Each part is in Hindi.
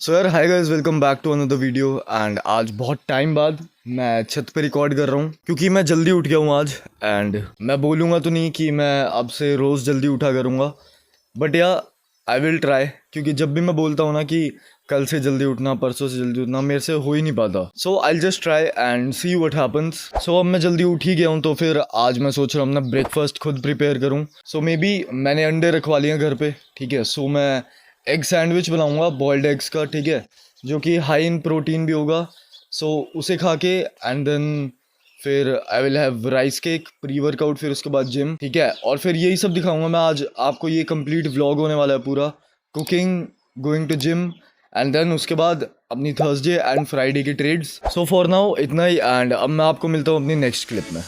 सो यार hi guys, welcome back to another video. And आज बहुत टाइम बाद मैं छत पे रिकॉर्ड कर रहा हूँ क्योंकि मैं जल्दी उठ गया हूँ आज। एंड मैं बोलूँगा तो नहीं कि मैं अब से रोज़ जल्दी उठा करूँगा, बट या आई विल ट्राई, क्योंकि जब भी मैं बोलता हूँ ना कि कल से जल्दी उठना, परसों से जल्दी उठना, मेरे से हो ही नहीं पाता। So I just try and see what happens. So अब मैं जल्दी उठ ही गया हूँ, तो फिर आज मैं सोच रहा हूँ अपना ब्रेकफास्ट खुद प्रिपेयर करूँ। सो मे बी मैंने अंडे रखवा लिए हैं घर पे, ठीक है। सो मैं एग सैंडविच बनाऊंगा, बॉइल्ड एग्स का, ठीक है, जो कि हाई इन प्रोटीन भी होगा। सो उसे खा के एंड देन फिर I will have rice cake pre workout, फिर उसके बाद जिम, ठीक है। और फिर यही सब दिखाऊंगा मैं आज आपको। ये कंप्लीट व्लॉग होने वाला है पूरा, cooking, going to gym and then उसके बाद अपनी थर्सडे एंड फ्राइडे की ट्रेड्स। सो फॉर नाउ इतना ही, एंड अब मैं आपको मिलता हूँ अपनी नेक्स्ट क्लिप में।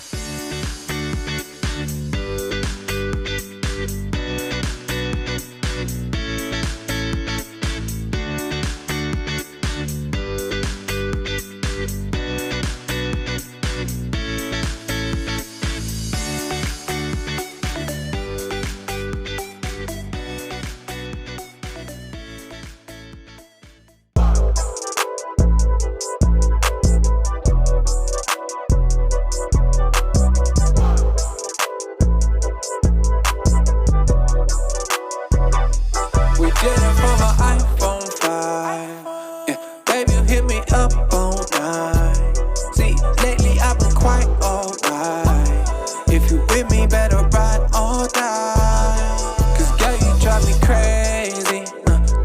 We did it from my iPhone 5. Yeah, baby, you hit me up all night. See, lately I've been quite alright. If you with me, better ride or die. Cause girl, you drive me crazy.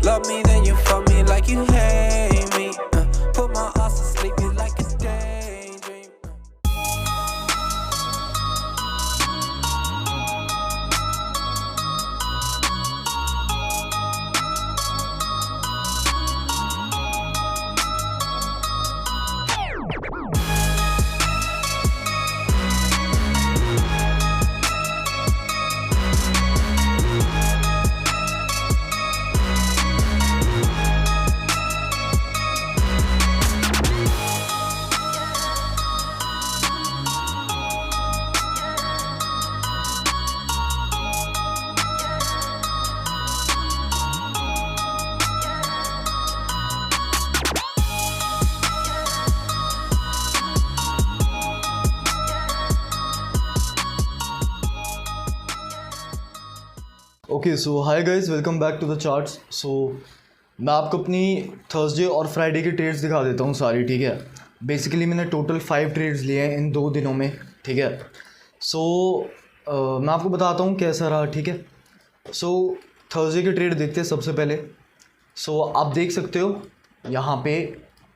Love me, then you fuck me like you hate me. Put my ass to sleep, you like a daydream. Okay, so hi guys, welcome back to the charts. So मैं आपको अपनी थर्सडे और फ्राइडे की ट्रेड्स दिखा देता हूँ सारी, ठीक है। बेसिकली मैंने टोटल 5 ट्रेड्स लिए हैं इन 2 दिनों में, ठीक है। सो मैं आपको बताता हूँ कैसा रहा, ठीक है। सो थर्सडे की ट्रेड देखते हैं सबसे पहले। सो आप देख सकते हो यहाँ पे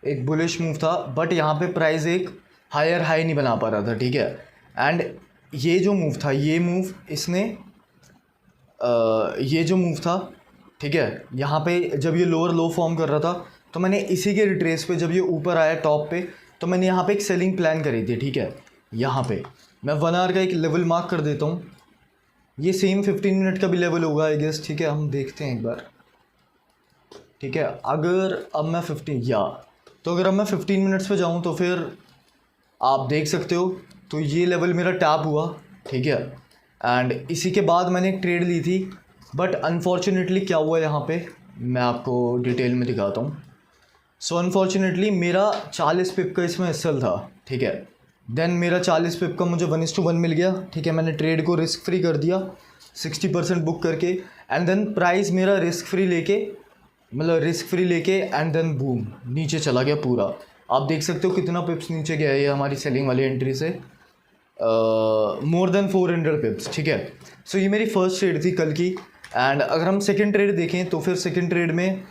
एक बुलिश मूव था, बट यहाँ पे प्राइस एक हायर हाई नहीं बना पा रहा था, ठीक है। एंड ये जो मूव था, ये मूव था, ठीक है, यहाँ पे जब ये लोअर लो फॉर्म कर रहा था, तो मैंने इसी के रिट्रेस पे जब ये ऊपर आया टॉप पे, तो मैंने यहाँ पे एक सेलिंग प्लान करी थी, ठीक है। यहाँ पे मैं 1 आवर का एक लेवल मार्क कर देता हूँ। ये सेम 15 मिनट का भी लेवल होगा आई गेस, ठीक है। हम देखते हैं एक बार, ठीक है। अगर अब मैं 15 मिनट्स पे जाऊँ तो फिर आप देख सकते हो, तो ये लेवल मेरा टैप हुआ, ठीक है। एंड इसी के बाद मैंने एक ट्रेड ली थी, बट अनफॉर्चुनेटली क्या हुआ यहाँ पे मैं आपको डिटेल में दिखाता हूँ। सो अनफॉर्चुनेटली मेरा 40 पिप का इसमें एसएल था, ठीक है। देन मेरा 40 पिप का मुझे 1:1 मिल गया, ठीक है। मैंने ट्रेड को रिस्क फ्री कर दिया 60% बुक करके, एंड देन प्राइस मेरा रिस्क फ्री लेके एंड देन बूम नीचे चला गया पूरा। आप देख सकते हो कितना पिप्स नीचे गया है ये हमारी सेलिंग वाली एंट्री से, मोर देन 400 पिप्स, ठीक है। सो ये मेरी फर्स्ट ट्रेड थी कल की। एंड अगर हम सेकंड ट्रेड देखें तो फिर सेकंड ट्रेड में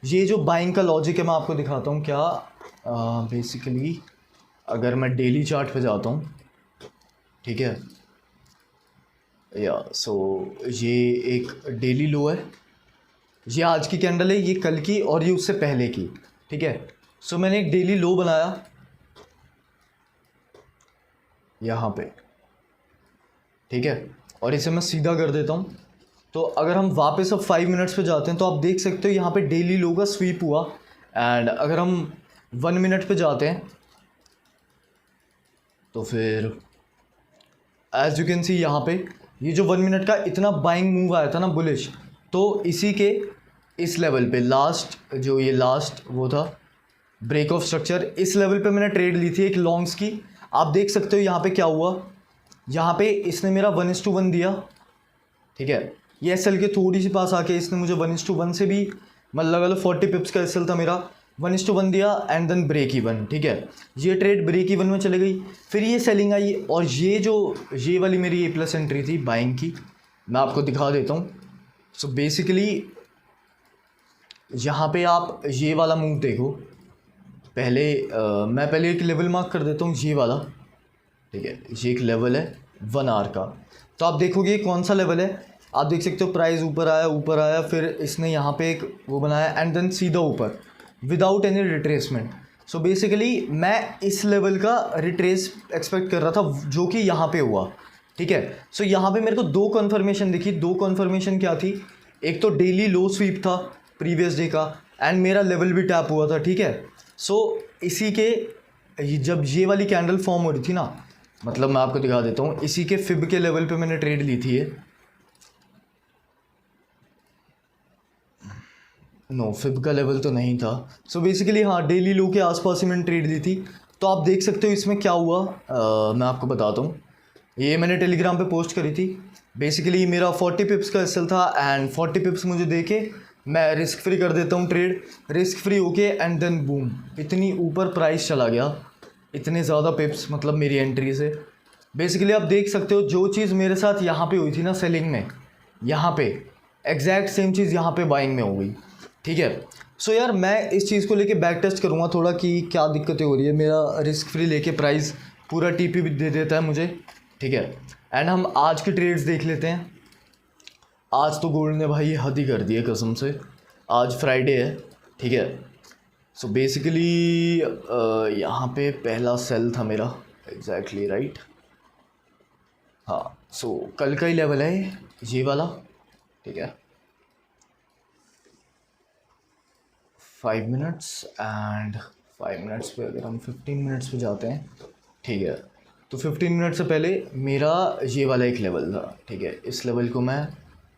ये जो बाइंग का लॉजिक है मैं आपको दिखाता हूँ क्या। बेसिकली अगर मैं डेली चार्ट पे जाता हूँ, ठीक है, सो ये एक डेली लो है, ये आज की कैंडल है, ये कल की और ये उससे पहले की, ठीक है। सो मैंने एक डेली लो बनाया यहाँ पे, ठीक है, और इसे मैं सीधा कर देता हूँ। तो अगर हम वापस अब 5 मिनट्स पे जाते हैं तो आप देख सकते हो यहाँ पे डेली लो का स्वीप हुआ। एंड अगर हम 1 मिनट पे जाते हैं तो फिर एज यू कैन सी यहाँ पे ये जो 1 मिनट का इतना बाइंग मूव आया था ना बुलिश, तो इसी के इस लेवल पे लास्ट जो ये लास्ट वो था ब्रेक ऑफ स्ट्रक्चर, इस लेवल पे मैंने ट्रेड ली थी एक लॉन्ग्स की। आप देख सकते हो यहाँ पे क्या हुआ, यहाँ पे इसने मेरा 1:1 दिया, ठीक है। ये एस के थोड़ी सी पास आके इसने मुझे 1:1 से भी मतलब लगा लो 40 पिप्स का एस था मेरा, 1:1 दिया एंड देन ब्रेक इवन, ठीक है। ये ट्रेड ब्रेक इवन में चले गई, फिर ये सेलिंग आई और ये वाली मेरी ए प्लस एंट्री थी बाइंग की, मैं आपको दिखा देता हूँ। सो बेसिकली यहाँ पे आप ये वाला मूव देखो, मैं पहले एक लेवल मार्क कर देता हूँ, ये वाला, ठीक है। ये एक लेवल है 1 आवर का, तो आप देखोगे कौन सा लेवल है। आप देख सकते हो प्राइस ऊपर आया, फिर इसने यहाँ पे एक वो बनाया एंड देन सीधा ऊपर without any retracement. So basically मैं इस लेवल का रिट्रेस एक्सपेक्ट कर रहा था जो कि यहाँ पे हुआ, ठीक है। सो यहाँ पे मेरे को 2 कन्फर्मेशन दिखी। 2 कन्फर्मेशन क्या थी, एक तो डेली लो स्वीप था प्रीवियस डे का एंड मेरा लेवल भी टैप हुआ था, ठीक है। सो इसी के जब ये वाली कैंडल फॉर्म हो रही थी ना, मतलब मैं आपको दिखा देता हूँ, इसी के फिब के लेवल पे मैंने ट्रेड ली थी ये, नो फिब का लेवल तो नहीं था। सो बेसिकली हाँ डेली लो के आसपास ही मैंने ट्रेड ली थी। तो आप देख सकते हो इसमें क्या हुआ, मैं आपको बताता हूँ। ये मैंने टेलीग्राम पे पोस्ट करी थी। बेसिकली मेरा 40 पिप्स का एसएल था एंड 40 पिप्स मुझे दे के मैं रिस्क फ्री कर देता हूँ ट्रेड, रिस्क फ्री होके एंड देन बूम इतनी ऊपर प्राइस चला गया, इतने ज़्यादा पिप्स मतलब मेरी एंट्री से। बेसिकली आप देख सकते हो जो चीज़ मेरे साथ यहाँ पे हुई थी ना सेलिंग में, यहाँ पे एग्जैक्ट सेम चीज़ यहाँ पे बाइंग में हो गई, ठीक है। सो यार मैं इस चीज़ को लेके बैक टेस्ट करूँगा थोड़ा कि क्या दिक्कतें हो रही है। मेरा रिस्क फ्री लेके प्राइस पूरा टीपी भी दे देता है मुझे, ठीक है। एंड हम आज की ट्रेड्स देख लेते हैं। आज तो गोल्ड ने भाई हद ही कर दी है कसम से, आज फ्राइडे है, ठीक है। सो बेसिकली यहाँ पे पहला सेल था मेरा एग्जैक्टली राइट, हाँ। सो कल का ही लेवल है ये वाला, ठीक है। 5 मिनट्स एंड 5 मिनट्स पे अगर हम 15 मिनट्स पे जाते हैं, ठीक है। तो 15 मिनट से पहले मेरा ये वाला एक लेवल था, ठीक है। इस लेवल को मैं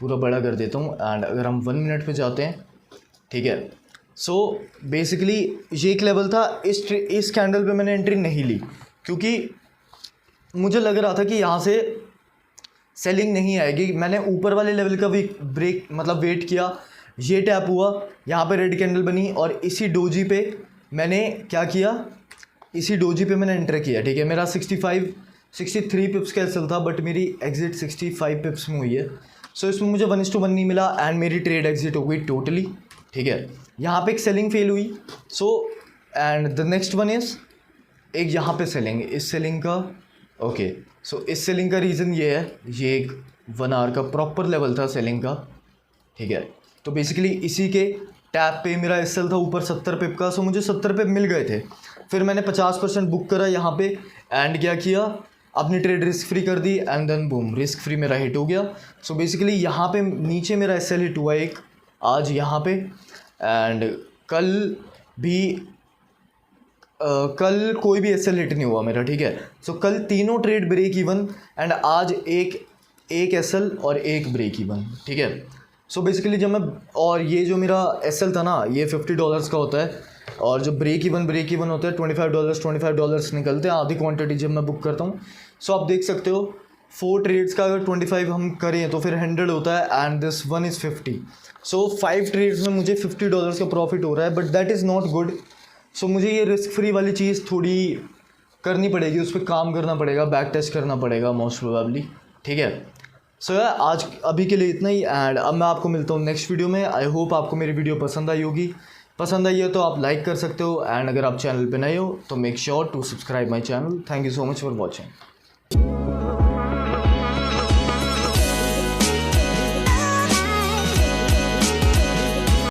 पूरा बड़ा कर देता हूँ एंड अगर हम 1 मिनट पे जाते हैं, ठीक है। सो बेसिकली ये एक लेवल था, इस कैंडल पे मैंने एंट्री नहीं ली क्योंकि मुझे लग रहा था कि यहाँ से सेलिंग नहीं आएगी। मैंने ऊपर वाले लेवल का भी ब्रेक मतलब वेट किया, ये टैप हुआ, यहाँ पे रेड कैंडल बनी और इसी डोजी पे मैंने क्या किया, इसी डोजी पे मैंने एंटर किया, ठीक है। मेरा 63 पिप्स का एसएल था बट मेरी एग्जिट 65 पिप्स में हुई है। सो इसमें मुझे 1:1 नहीं मिला एंड मेरी ट्रेड एग्जिट हो गई टोटली, ठीक है। यहाँ पे एक सेलिंग फेल हुई। So and the next one is एक यहाँ पे सेलिंग, इस सेलिंग का ओके। सो इस सेलिंग का रीज़न ये है, ये एक 1 आवर का प्रॉपर लेवल था सेलिंग का, ठीक है। तो बेसिकली इसी के टैप पे मेरा एसएल था ऊपर 70 पिप का, सो मुझे 70 पिप मिल गए थे। फिर मैंने 50% बुक करा यहाँ पे एंड क्या किया, अपनी ट्रेड रिस्क फ्री कर दी and then boom risk free मेरा हिट हो गया। सो बेसिकली यहाँ पे नीचे मेरा एसएल हिट हुआ एक आज यहाँ पे एंड कल भी कल कोई भी एसएल हिट नहीं हुआ मेरा, ठीक है। सो कल तीनों ट्रेड ब्रेक इवन एंड आज एक एसएल और एक ब्रेक इवन, ठीक है। सो बेसिकली जब मैं और ये जो मेरा एसएल था ना ये $50 का होता है और जो ब्रेक इवन होता है $25 निकलते हैं आधी क्वांटिटी जब मैं बुक करता हूँ। सो आप देख सकते हो 4 ट्रेड्स का अगर 25 हम करें तो फिर 100 होता है and this one is 50। So 5 trades में मुझे $50 का प्रॉफिट हो रहा है but that is not good. So मुझे ये रिस्क फ्री वाली चीज़ थोड़ी करनी पड़ेगी, उस पर काम करना पड़ेगा, बैक टेस्ट करना पड़ेगा मोस्ट प्रोबेबली, ठीक है। सो यार आज अभी के लिए इतना ही एंड अब मैं आपको मिलता हूँ नेक्स्ट वीडियो में। आई होप आपको मेरी वीडियो पसंद आई होगी। पसंद आई है तो आप लाइक कर सकते हो एंड अगर आप चैनल पे नए हो तो make sure to subscribe my channel. Thank you so much for watching.